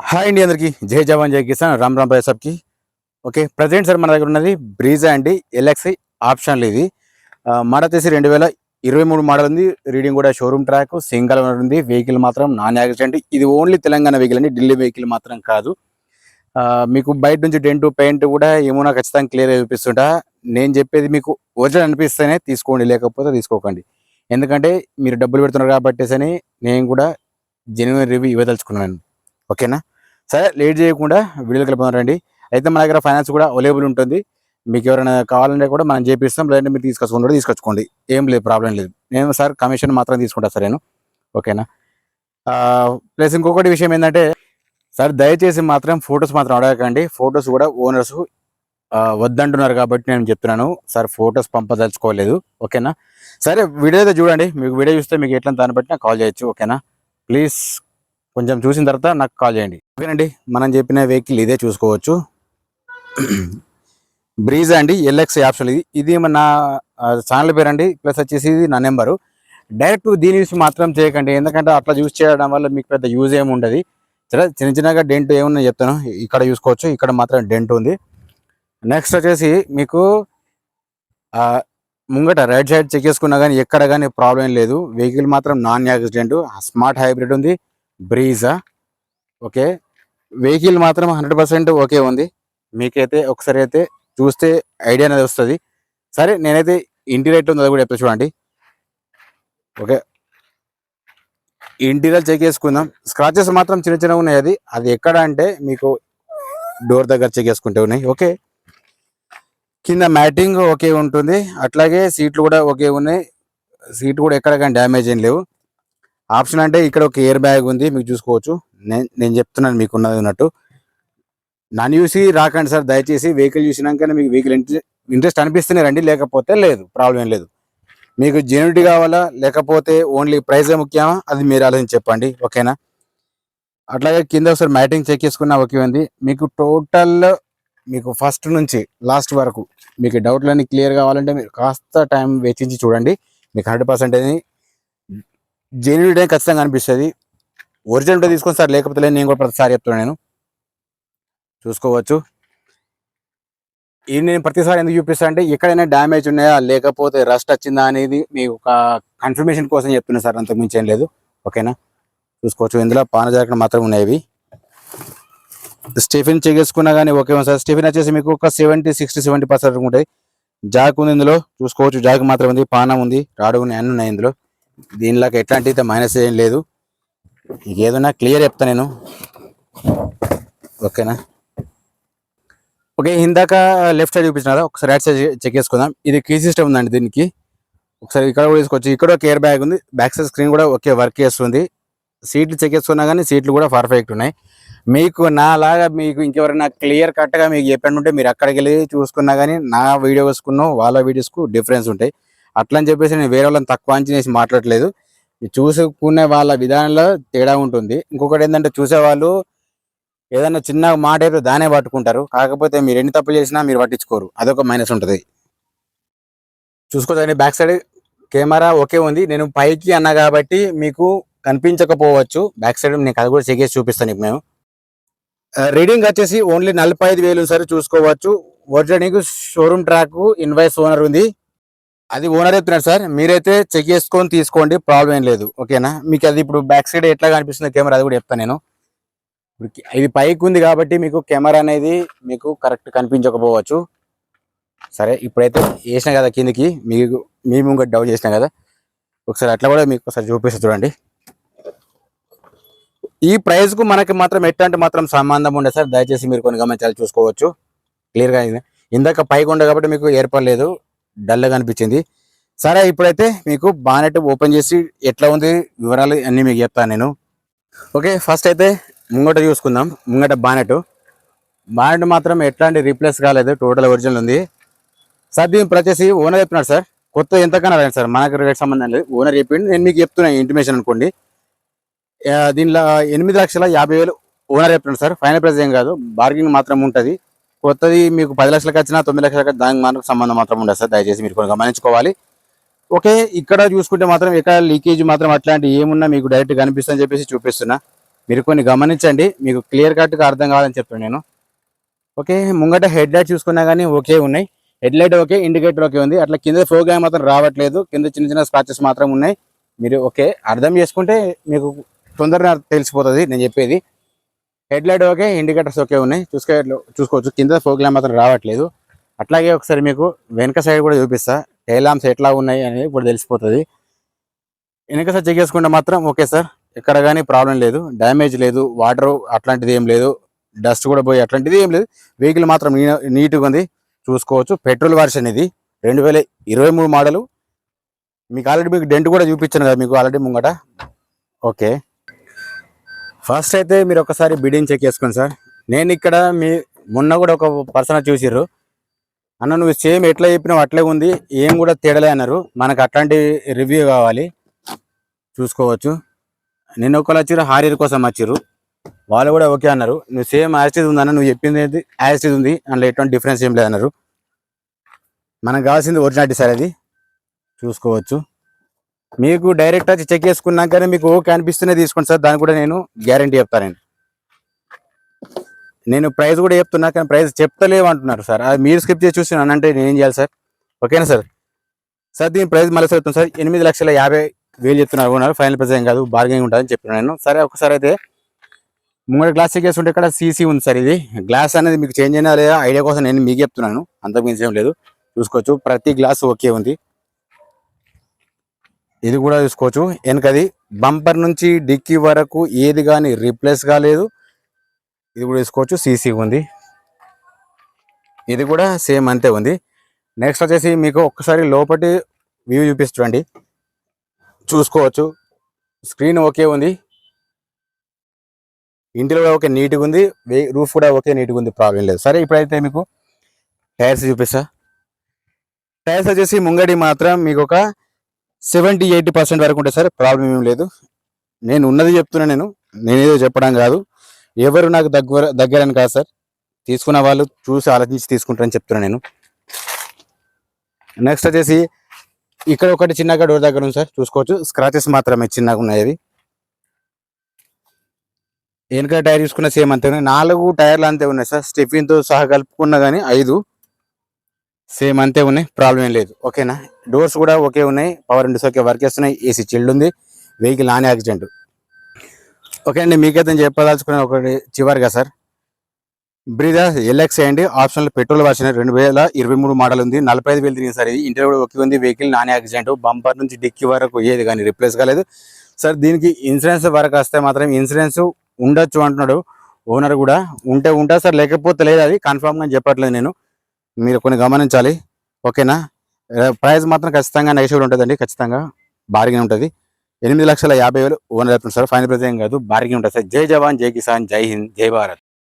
Hi అండి అందరికి జై జవాన్ జై కిసాన్ రామ్ రామ్ భాయ్ సబ్కి. ఓకే, ప్రజెంట్ సార్ మన దగ్గర ఉన్నది బ్రీజా అండి ఎల్ఎక్స్ఐ ఆప్షన్లు. ఇది మోడల్ వచ్చేసి 2023 మోడల్ ఉంది. రీడింగ్ కూడా షోరూమ్ ట్రాక్ సింగల్ ఉంది. వెహికల్ మాత్రం నాన్ యాక్సిడెంట్. ఇది ఓన్లీ తెలంగాణ వెహికల్ అండి, ఢిల్లీ వెహికల్ మాత్రం కాదు. మీకు బయట నుంచి డెంట్ పెయింట్ కూడా ఏమో ఖచ్చితంగా క్లియర్గా చూపిస్తుంటా. నేను చెప్పేది మీకు ఒరిజినల్ అనిపిస్తేనే తీసుకోండి, లేకపోతే తీసుకోకండి. ఎందుకంటే మీరు డబ్బులు పెడుతున్నారు కాబట్టేసని నేను కూడా జెన్యున్ రివ్యూ ఇవ్వదలుచుకున్నాను. ఓకేనా, సరే లేట్ చేయకుండా వీడియోకి వెళ్ళిపోతారండి. అయితే మన దగ్గర ఫైనాన్స్ కూడా అవైలబుల్ ఉంటుంది. మీకు ఎవరైనా కావాలంటే కూడా మనం చేపిస్తాం, లేదంటే మీరు తీసుకొచ్చుకోండి. ఏం లేదు, ప్రాబ్లం లేదు. నేను సార్ కమిషన్ మాత్రం తీసుకుంటా సార్ నేను. ఓకేనా, ప్లస్ ఇంకొకటి విషయం ఏంటంటే సార్ దయచేసి మాత్రం ఫొటోస్ మాత్రం అడగకండి. ఫొటోస్ కూడా ఓనర్స్ వద్దంటున్నారు కాబట్టి నేను చెప్తున్నాను సార్, ఫొటోస్ పంపదలుచుకోలేదు. ఓకేనా, సరే వీడియో అయితే చూడండి. మీకు వీడియో చూస్తే మీకు ఎట్లా దాన్ని బట్టి నాకు కాల్ చేయొచ్చు. ఓకేనా, ప్లీజ్ కొంచెం చూసిన తర్వాత నాకు కాల్ చేయండి. ఓకేనండి, మనం చెప్పిన వెహికల్ ఇదే చూసుకోవచ్చు. బ్రీజా అండి ఎల్ఎక్స్ ఆప్షన్. ఇది మన ఛానల్ పేరు అండి, ప్లస్ వచ్చేసి ఇది నా నెంబరు. డైరెక్ట్ దీని యూస్ మాత్రం చేయకండి, ఎందుకంటే అట్లా యూస్ చేయడం వల్ల మీకు పెద్ద యూజ్ ఏమి ఉండదు. సరే చిన్న చిన్నగా డెంట్ ఏమన్నా చెప్తాను. ఇక్కడ చూసుకోవచ్చు, ఇక్కడ మాత్రం డెంట్ ఉంది. నెక్స్ట్ వచ్చేసి మీకు ముంగట రైట్ సైడ్ చెక్ చేసుకున్నా కానీ ఎక్కడ కానీ ప్రాబ్లం లేదు. వెహికల్ మాత్రం నాన్ యాక్సిడెంట్, స్మార్ట్ హైబ్రిడ్ ఉంది బ్రీజా. ఓకే, వెహికల్ మాత్రం 100% ఓకే ఉంది. మీకైతే ఒకసారి అయితే చూస్తే ఐడియా అనేది వస్తుంది. సరే నేనైతే ఇంటీరియర్ ఉంది, అది కూడా చెప్తా చూడండి. ఓకే, ఇంటీరియర్ చెక్ చేసుకుందాం. స్క్రాచెస్ మాత్రం చిన్న చిన్నగా ఉన్నాయి. అది ఎక్కడ అంటే మీకు డోర్ దగ్గర చెక్ చేసుకుంటే ఉన్నాయి. ఓకే, కింద మ్యాటింగ్ ఓకే ఉంటుంది, అట్లాగే సీట్లు కూడా ఓకే ఉన్నాయి. సీట్ కూడా ఎక్కడ కానీ డ్యామేజ్ ఏం లేవు. ఆప్షన్ అంటే ఇక్కడ ఒక ఎయిర్ బ్యాగ్ ఉంది, మీకు చూసుకోవచ్చు. నేను చెప్తున్నాను మీకు ఉన్నది ఉన్నట్టు. నన్ను చూసి రాకండి సార్ దయచేసి. వెహికల్ చూసినాకనే మీకు వెహికల్ ఇంట్రెస్ట్ అనిపిస్తేనే రండి, లేకపోతే లేదు, ప్రాబ్లం ఏం లేదు. మీకు జెన్యూనిటీ కావాలా లేకపోతే ఓన్లీ ప్రైజే ముఖ్యమా, అది మీరు ఆలోచించి చెప్పండి. ఓకేనా, అట్లాగే కింద ఒకసారి మ్యాటింగ్ చెక్ చేసుకున్నా ఓకే ఉంది. మీకు టోటల్ మీకు ఫస్ట్ నుంచి లాస్ట్ వరకు మీకు డౌట్లన్నీ క్లియర్ కావాలంటే మీరు కాస్త టైం వెచ్చించి చూడండి. మీకు 100% జెన్యూనిటీ ఖచ్చితంగా అనిపిస్తుంది. ఒరిజినల్ ఉంటే తీసుకొని సార్, లేకపోతే లేదు, నేను కూడా ప్రతిసారి చెప్తున్నాను. నేను చూసుకోవచ్చు. ఇది నేను ప్రతిసారి ఎందుకు చూపిస్తాను అంటే ఎక్కడైనా డ్యామేజ్ ఉన్నాయా లేకపోతే రస్ట్ వచ్చిందా అనేది మీకు ఒక కన్ఫర్మేషన్ కోసం చెప్తున్నా సార్, అంతకు మించి ఏం లేదు. ఓకేనా, చూసుకోవచ్చు. ఇందులో పాన జాకెట్ మాత్రం ఉన్నాయి. స్టెఫిన్ చెక్ చేసుకున్నా కానీ ఓకే సార్. స్టెఫిన్ వచ్చేసి మీకు ఒక 60-70% ఉంటాయి. జాక్ ఉంది ఇందులో, చూసుకోవచ్చు. జాక్ మాత్రం ఉంది, పానం ఉంది, రాడు ఉన్నాయి, అన్నీ ఉన్నాయి ఇందులో. దీనిలాగా ఎట్లాంటి అయితే మైనస్ ఏం లేదు. ఏదైనా క్లియర్ చెప్తా నేను. ఓకేనా, ఓకే. ఇందాక లెఫ్ట్ సైడ్ చూపించినారా, ఒకసారి రైట్ సైడ్ చెక్ చేసుకుందాం. ఇది కీ సిస్టమ్ ఉందండి దీనికి. ఒకసారి ఇక్కడ కూడా తీసుకోవచ్చు. ఇక్కడ ఒక ఎయిర్ బ్యాగ్ ఉంది, బ్యాక్ సైడ్ స్క్రీన్ కూడా ఓకే వర్క్ చేస్తుంది. సీట్లు చెక్ చేసుకున్నా కానీ సీట్లు కూడా పర్ఫెక్ట్ ఉన్నాయి. మీకు నాలాగా మీకు ఇంకెవరైనా క్లియర్ కట్గా మీకు చెప్పండి ఉంటే మీరు అక్కడికి వెళ్ళి చూసుకున్నా కానీ నా వీడియోస్కున్న వాళ్ళ వీడియోస్కు డిఫరెన్స్ ఉంటాయి. అట్లా అని చెప్పేసి నేను వేరే వాళ్ళని తక్కువ అంచనేసి మాట్లాడలేదు. చూసుకునే వాళ్ళ విధానంలో తేడా ఉంటుంది. ఇంకొకటి ఏంటంటే చూసేవాళ్ళు ఏదైనా చిన్న మాట అయితే దానే పట్టుకుంటారు, కాకపోతే మీరు ఎన్ని తప్పులు చేసినా మీరు పట్టించుకోరు, అదొక మైనస్ ఉంటుంది. చూసుకోవచ్చండి, బ్యాక్ సైడ్ కెమెరా ఓకే ఉంది. నేను పైకి అన్నా కాబట్టి మీకు కనిపించకపోవచ్చు బ్యాక్ సైడ్, నేను అది కూడా చెక్ చేసి చూపిస్తాను ఇప్పుడు. మేము రీడింగ్ వచ్చేసి ఓన్లీ 45,000 సరే చూసుకోవచ్చు. Original showroom track invoice owner ఉంది, అది ఓనర్ చెప్తున్నారు సార్. మీరైతే చెక్ చేసుకొని తీసుకోండి, ప్రాబ్లం ఏం లేదు. ఓకేనా, మీకు అది ఇప్పుడు బ్యాక్ సైడ్ ఎట్లా కనిపిస్తుంది కెమెరా, అది కూడా చెప్తాను నేను. ఇది పైకి ఉంది కాబట్టి మీకు కెమెరా అనేది మీకు కరెక్ట్ కనిపించకపోవచ్చు. సరే ఇప్పుడైతే వేసినా కదా కిందికి, మీకు మీ ముంగ డౌన్ చేసినా కదా, ఒకసారి అట్లా కూడా మీకు ఒకసారి చూపిస్తా చూడండి. ఈ ప్రైస్కు మనకి మాత్రం ఎట్లాంటి మాత్రం సంబంధం ఉండదు సార్, దయచేసి మీరు కొన్ని గమనించాలి. చూసుకోవచ్చు క్లియర్గా. ఇందాక పైకి ఉండే కాబట్టి మీకు ఏర్పడలేదు, డల్గా అనిపించింది. సరే ఇప్పుడైతే మీకు బానెట్ ఓపెన్ చేసి ఎట్లా ఉంది వివరాలు అన్నీ మీకు చెప్తాను నేను. ఓకే, ఫస్ట్ అయితే ముంగట చూసుకుందాం. ముంగట బానెట్ మాత్రం ఎట్లాంటి రీప్లేస్ కాలేదు, టోటల్ ఒరిజినల్ ఉంది సార్. దీని వచ్చేసి ఓనర్ చెప్తున్నాడు సార్, కొత్త ఎంతకన్నా రాయండి సార్, మనకు రేట్ సంబంధం లేదు. ఓనర్ చెప్పింది, నేను మీకు చెప్తున్నాను ఇంటిమేషన్ అనుకోండి. దీనిలో 8,50,000 ఓనర్ చెప్తున్నాడు సార్. ఫైనల్ ప్రైస్ ఏం కాదు, బార్గింగ్ మాత్రం ఉంటుంది. కొత్తది మీకు 10 లక్షలకు వచ్చినా 9 లక్షలకు దానికి మాత్రం సంబంధం మాత్రం ఉండదు సార్, దయచేసి మీరు కొన్ని గమనించుకోవాలి. ఓకే, ఇక్కడ చూసుకుంటే మాత్రం ఎక్కడ లీకేజ్ మాత్రం అట్లాంటి ఏమున్నా మీకు డైరెక్ట్ కనిపిస్తుందని చెప్పేసి చూపిస్తున్నా. మీరు కొన్ని గమనించండి, మీకు క్లియర్ కట్గా అర్థం కావాలని చెప్తాను నేను. ఓకే, ముంగట హెడ్ లైట్ చూసుకున్నా కానీ ఓకే ఉన్నాయి, head light okay, indicator okay ఉంది. అట్లా కింద ప్రోగ్రామ్ మాత్రం రావట్లేదు, కింద చిన్న చిన్న స్క్రాచెస్ మాత్రం ఉన్నాయి. మీరు ఓకే అర్థం చేసుకుంటే మీకు తొందరగా తెలిసిపోతుంది నేను చెప్పేది. Head light okay, indicators okay ఉన్నాయి, చూసుకోవచ్చు. కింద ప్రోగ్రామ్ మాత్రం రావట్లేదు. అట్లాగే ఒకసారి మీకు వెనక సైడ్ కూడా చూపిస్తా, టైల్ ల్యాంప్స్ ఎట్లా ఉన్నాయి అనేది ఇప్పుడు తెలిసిపోతుంది. వెనక సైడ్ చెక్ చేసుకుంటే మాత్రం ఓకే సార్, ఎక్కడ కానీ ప్రాబ్లం లేదు, డ్యామేజ్ లేదు, వాటర్ అట్లాంటిది ఏం లేదు, డస్ట్ కూడా పోయి అట్లాంటిది ఏం లేదు. వెహికల్ మాత్రం నీట్గా ఉంది, చూసుకోవచ్చు. పెట్రోల్ వర్షన్ ఇది, 2023 మోడలు. మీకు ఆల్రెడీ మీకు డెంట్ కూడా చూపించాను కదా మీకు ఆల్రెడీ ముంగట. ఓకే, ఫస్ట్ అయితే మీరు ఒకసారి బిడింగ్ చెక్ చేసుకోండి సార్. నేను ఇక్కడ మొన్న కూడా ఒక పర్సన్ చూసిర్రు, అన్న నువ్వు సేమ్ ఎట్లా చెప్పినావు అట్లే ఉంది, ఏం కూడా తేడలే అన్నారు. మనకు అట్లాంటి రివ్యూ కావాలి, చూసుకోవచ్చు. నిన్న ఒకళ్ళు వచ్చిర్రు హారియర్ కోసం వచ్చిర్రు, వాళ్ళు కూడా ఓకే అన్నారు. నువ్వు సేమ్ యాసిడ్ ఉందన్న, నువ్వు చెప్పింది యాసిడ్ ఉంది, అందులో ఎటువంటి డిఫరెన్స్ ఏం లేదన్నారు. మనకు కావాల్సింది ఒరిజినాలిటీ సార్, అది చూసుకోవచ్చు. మీకు డైరెక్ట్ వచ్చి చెక్ చేసుకున్నాకనే మీకు ఓకే అనిపిస్తేనే తీసుకోండి సార్, దానికి కూడా నేను గ్యారంటీ చెప్తాను. నేను ప్రైస్ కూడా చెప్తున్నా కానీ ప్రైస్ చెప్తలేవు అంటున్నారు సార్, అది మీరు స్కిప్ చేసి చూస్తున్నాను అంటే నేను ఏం చేయాలి సార్? ఓకేనా సార్? సార్ దీని ప్రైస్ మళ్ళీ సార్ చెప్తాను సార్, 8,50,000 చెప్తున్నారు. ఫైనల్ ప్రైస్ ఏం కాదు, బార్గెనింగ్ ఉంటుందని చెప్పినాను నేను. సరే ఒకసారి అయితే ముంగడ గ్లాస్ చెక్ చేసుకుంటే ఇక్కడ సీసీ ఉంది సార్. ఇది గ్లాస్ అనేది మీకు చేంజ్ అయినా లేదా ఐడియా కోసం నేను మీకు చెప్తున్నాను, అంతకు మించి ఏం లేదు. చూసుకోవచ్చు, ప్రతి గ్లాస్ ఓకే ఉంది. ఇది కూడా చూసుకోవచ్చు, వెనకది బంపర్ నుంచి డిక్కీ వరకు ఏది కానీ రీప్లేస్ కాలేదు. ఇది కూడా చూసుకోవచ్చు, సీసీ ఉంది. ఇది కూడా సేమ్ అంతే ఉంది. నెక్స్ట్ వచ్చేసి మీకు ఒక్కసారి లోపటి వ్యూ చూపిస్తుండండి, చూసుకోవచ్చు. స్క్రీన్ ఓకే ఉంది, ఇంటిలో కూడా ఓకే నీట్గా ఉంది, రూఫ్ కూడా ఓకే నీట్గా ఉంది, ప్రాబ్లం లేదు. సరే ఇప్పుడైతే మీకు టైర్స్ చూపిస్తా. టైర్స్ వచ్చేసి ముంగడి మాత్రం మీకు ఒక 70-80% వరకు ఉంటాయి సార్, ప్రాబ్లం ఏం లేదు. నేను ఉన్నది చెప్తున్నా, నేనేదో చెప్పడం కాదు, ఎవరు నాకు దగ్గరని కాదు సార్, తీసుకున్న వాళ్ళు చూసి ఆలోచించి తీసుకుంటారని చెప్తున్నా నేను. నెక్స్ట్ వచ్చేసి ఇక్కడ ఒకటి చిన్నగా డోర్ దగ్గర ఉంది సార్, చూసుకోవచ్చు. స్క్రాచెస్ మాత్రమే చిన్నగా ఉన్నాయి. అవి వెనక టైర్ చూసుకున్న సేమ్ అంతే ఉన్నాయి, 4 టైర్లు అంతే ఉన్నాయి సార్, స్టెఫిన్తో సహా కలుపుకున్నా కానీ 5 సేమ్ అంతే ఉన్నాయి, ప్రాబ్లం ఏం లేదు. ఓకేనా? డోర్స్ కూడా ఓకే ఉన్నాయి, పవర్ విండోస్ ఓకే వర్క్ చేస్తున్నాయి, ఏసీ చిల్డ్ ఉంది, వెహికల్ నాన్ యాక్సిడెంట్. ఓకే అండి, మీకైతే నేను చెప్పదలుచుకున్న ఒకటి చివరిగా సార్, బ్రీజా ఎల్ఎక్స్ అండి, ఆప్షనల్ పెట్రోల్ వర్షన్ 2023 మోడల్ ఉంది, 45,000 తిరిగింది సార్. ఇది ఇంటర్ కూడా ఓకే ఉంది, వెహికల్ నాన్ యాక్సిడెంట్, బంపర్ నుంచి డిక్కీ వరకు ఏది కానీ రిప్లేస్ కాలేదు సార్. దీనికి ఇన్సూరెన్స్ వరకు వస్తే మాత్రం ఇన్సూరెన్స్ ఉండొచ్చు అంటున్నాడు ఓనర్ కూడా, ఉంటా సార్, లేకపోతే లేదు, అది కన్ఫామ్గా చెప్పట్లేదు నేను, మీరు కొన్ని గమనించాలి. ఓకేనా? ప్రైస్ మాత్రం ఖచ్చితంగా నెగోషియబుల్ ఉంటుందండి, ఖచ్చితంగా బార్గెన్ ఉంటుంది. 8,50,000 ఓనర్ చెప్తున్నారు సార్, ఫైనల్ ప్రైస్ ఏం కాదు, బార్గెన్ ఉంటుంది సార్. జై జవాన్, జై కిసాన్, జై హింద్, జై భారత్.